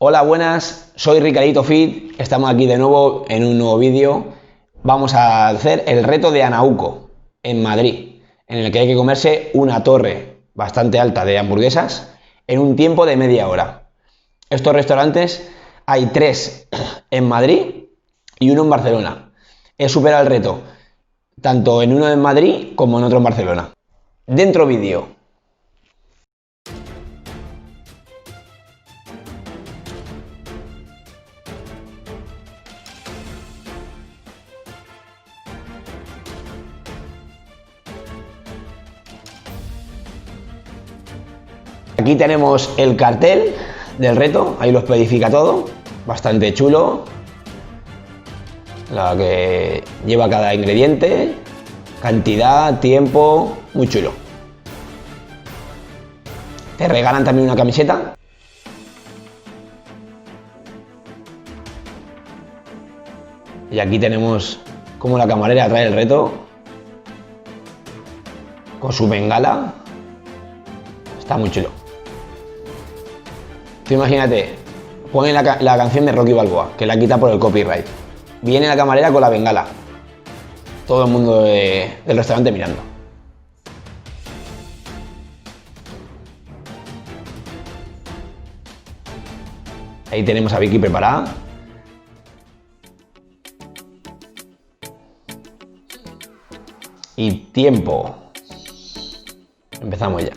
Hola, buenas, soy Ricardito Fit, estamos aquí de nuevo en un nuevo vídeo. Vamos a hacer el reto de Anauco en Madrid, en el que hay que comerse una torre bastante alta de hamburguesas en un tiempo de media hora. Estos restaurantes hay 3 en Madrid y 1 en Barcelona. He superado el reto tanto en uno en Madrid como en otro en Barcelona. Dentro vídeo. Aquí tenemos el cartel del reto, ahí lo especifica todo, bastante chulo, la que lleva cada ingrediente, cantidad, tiempo, muy chulo. Te regalan también una camiseta. Y aquí tenemos cómo la camarera trae el reto, con su bengala, está muy chulo. Tú imagínate, ponen la canción de Rocky Balboa, que la quita por el copyright. Viene la camarera con la bengala. Todo el mundo del restaurante mirando. Ahí tenemos a Vicky preparada. Y tiempo. Empezamos ya.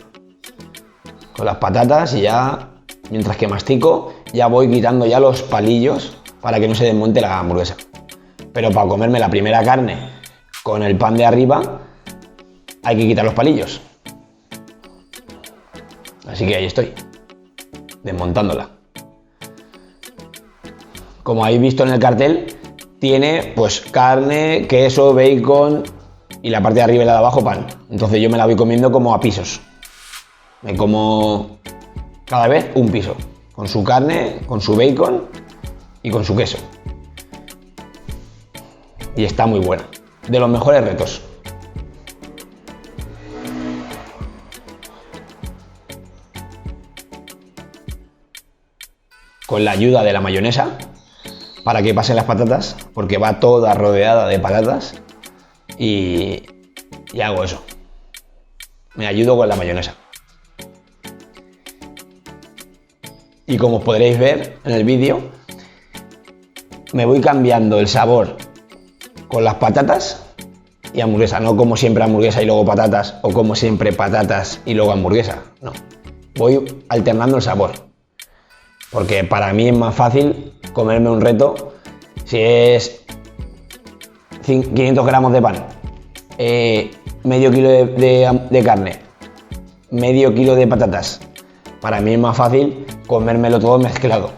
Con las patatas y ya... Mientras que mastico, ya voy quitando ya los palillos para que no se desmonte la hamburguesa. Pero para comerme la primera carne con el pan de arriba, hay que quitar los palillos. Así que ahí estoy, desmontándola. Como habéis visto en el cartel, tiene pues carne, queso, bacon y la parte de arriba y la de abajo pan. Entonces yo me la voy comiendo como a pisos. Me como... cada vez un piso, con su carne, con su bacon y con su queso. Y está muy buena, de los mejores retos. Con la ayuda de la mayonesa, para que pasen las patatas, porque va toda rodeada de patatas. Y hago eso. Me ayudo con la mayonesa. Y como os podréis ver en el vídeo, me voy cambiando el sabor con las patatas y hamburguesa. No como siempre hamburguesa y luego patatas, o como siempre patatas y luego hamburguesa. No, voy alternando el sabor. Porque para mí es más fácil comerme un reto si es 500 gramos de pan, medio kilo de carne, medio kilo de patatas. Para mí es más fácil comérmelo todo mezclado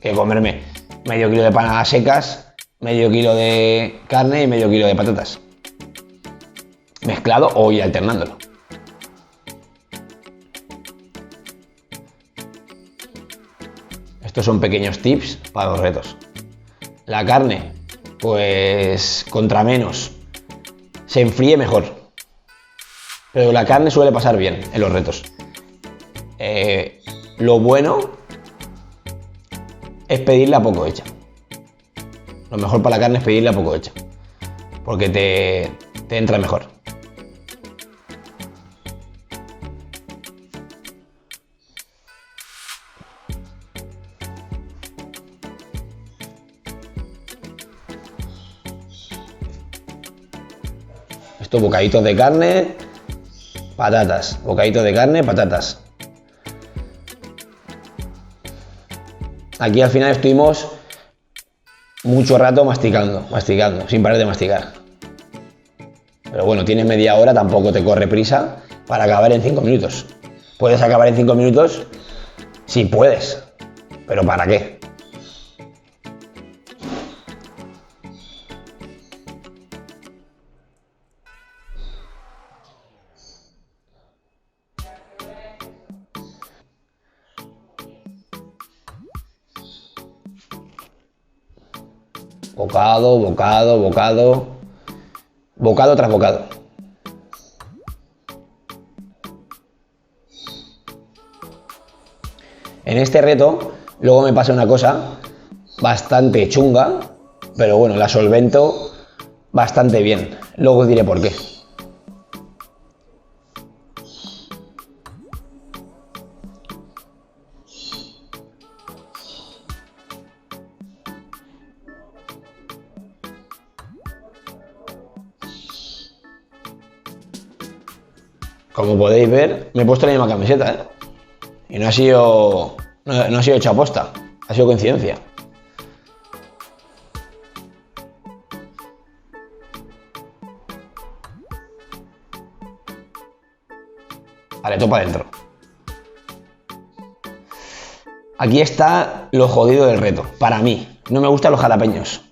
que comerme medio kilo de panadas secas, medio kilo de carne y medio kilo de patatas. Mezclado o ir alternándolo. Estos son pequeños tips para los retos. La carne, pues contra menos se enfríe mejor. Pero la carne suele pasar bien en los retos. Lo bueno es pedirla poco hecha. Lo mejor para la carne es pedirla poco hecha, porque te entra mejor. Estos bocaditos de carne, patatas. Bocaditos de carne, patatas. Aquí al final estuvimos mucho rato masticando, sin parar de masticar. Pero bueno, tienes media hora, tampoco te corre prisa para acabar en 5 minutos. Puedes acabar en 5 minutos si puedes, pero ¿para qué? Bocado, bocado, bocado, bocado tras bocado. En este reto Luego me pasa una cosa bastante chunga, pero bueno, la solvento bastante bien. Luego os diré por qué. Como podéis ver, me he puesto la misma camiseta, ¿eh? Y no ha sido hecho a posta, ha sido coincidencia. Vale, todo para adentro. Aquí está lo jodido del reto, para mí. No me gustan los jalapeños.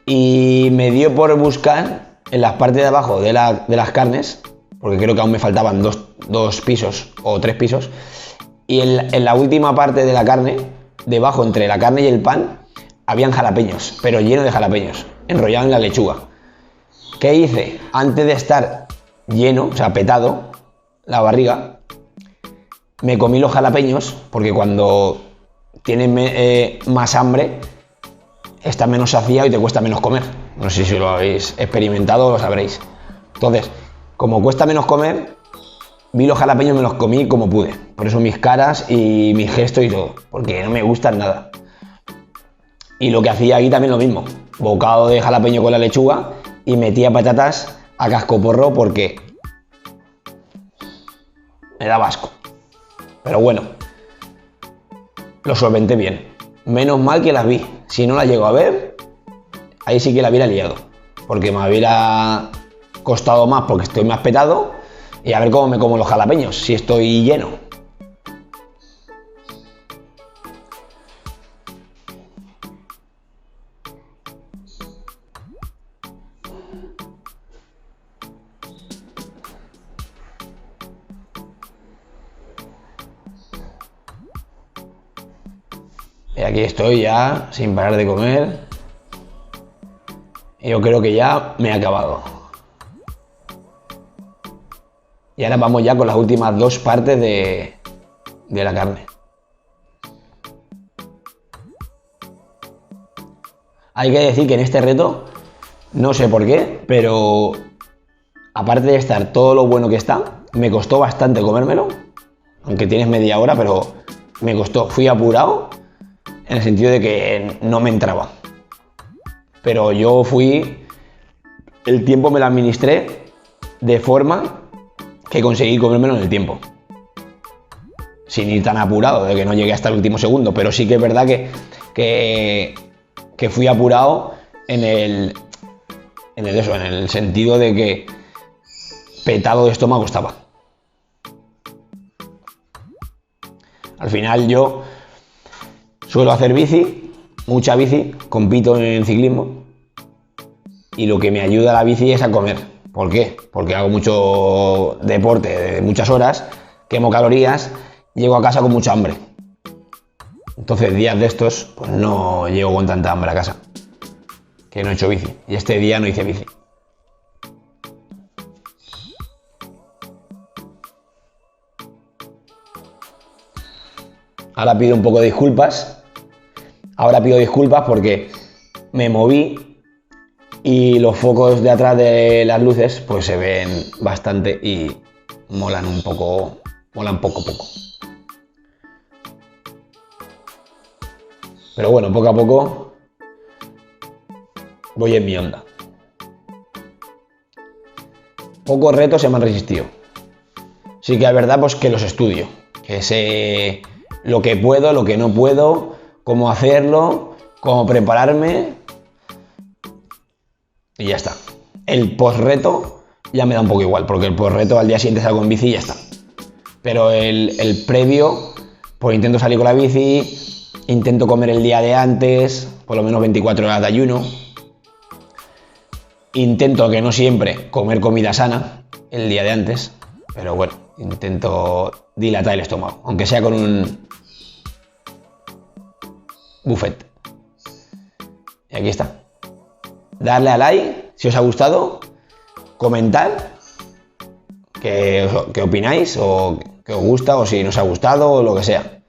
Y me dio por buscar en las partes de abajo de las carnes, porque creo que aún me faltaban dos pisos o 3 pisos, y en la última parte de la carne, debajo entre la carne y el pan, habían jalapeños, pero lleno de jalapeños, enrollado en la lechuga. ¿Qué hice? Antes de estar lleno, o sea, petado, la barriga, me comí los jalapeños, porque cuando tienes más hambre, estás menos saciado y te cuesta menos comer. No sé si lo habéis experimentado o lo sabréis. Entonces, como cuesta menos comer, vi los jalapeños y me los comí como pude. Por eso mis caras y mis gestos y todo, porque no me gustan nada. Y lo que hacía aquí también lo mismo. Bocado de jalapeño con la lechuga y metía patatas a cascoporro porque me daba asco. Pero bueno, lo solventé bien. Menos mal que las vi. Si no las llego a ver, ahí sí que la hubiera liado. Porque me hubiera costado más porque estoy más petado. Y a ver cómo me como los jalapeños, si estoy lleno. Y aquí estoy ya sin parar de comer. Y yo creo que ya me he acabado. Y ahora vamos ya con las últimas 2 partes de la carne. Hay que decir que en este reto, no sé por qué, pero aparte de estar todo lo bueno que está, me costó bastante comérmelo. Aunque tienes media hora, pero me costó. Fui apurado en el sentido de que no me entraba. Pero yo el tiempo me lo administré de forma que conseguí comérmelo en el tiempo. Sin ir tan apurado, de que no llegué hasta el último segundo, pero sí que es verdad que fui apurado en el sentido de que petado de estómago estaba. Al final yo suelo hacer bici, mucha bici, compito en ciclismo y lo que me ayuda a la bici es a comer. ¿Por qué? Porque hago mucho deporte de muchas horas, quemo calorías, llego a casa con mucha hambre. Entonces días de estos pues no llego con tanta hambre a casa, que no he hecho bici. Y este día no hice bici. Ahora pido un poco de disculpas. Ahora pido disculpas porque me moví y los focos de atrás de las luces pues se ven bastante y molan poco. Pero bueno, poco a poco voy en mi onda. Pocos retos se me han resistido. Sí que es verdad pues que los estudio, que sé lo que puedo, lo que no puedo, cómo hacerlo, cómo prepararme y ya está. El post-reto ya me da un poco igual, porque el post-reto al día siguiente salgo en bici y ya está. Pero el previo, pues intento salir con la bici, intento comer el día de antes, por lo menos 24 horas de ayuno. Intento, que no siempre, comer comida sana el día de antes, pero bueno, intento dilatar el estómago, aunque sea con un buffet. Y aquí está. Darle a like si os ha gustado, comentar qué opináis o qué os gusta o si nos ha gustado o lo que sea.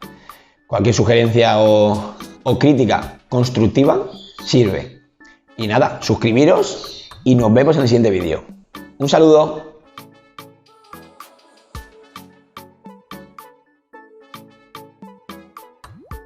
Cualquier sugerencia o crítica constructiva sirve. Y nada, suscribiros y nos vemos en el siguiente vídeo. Un saludo.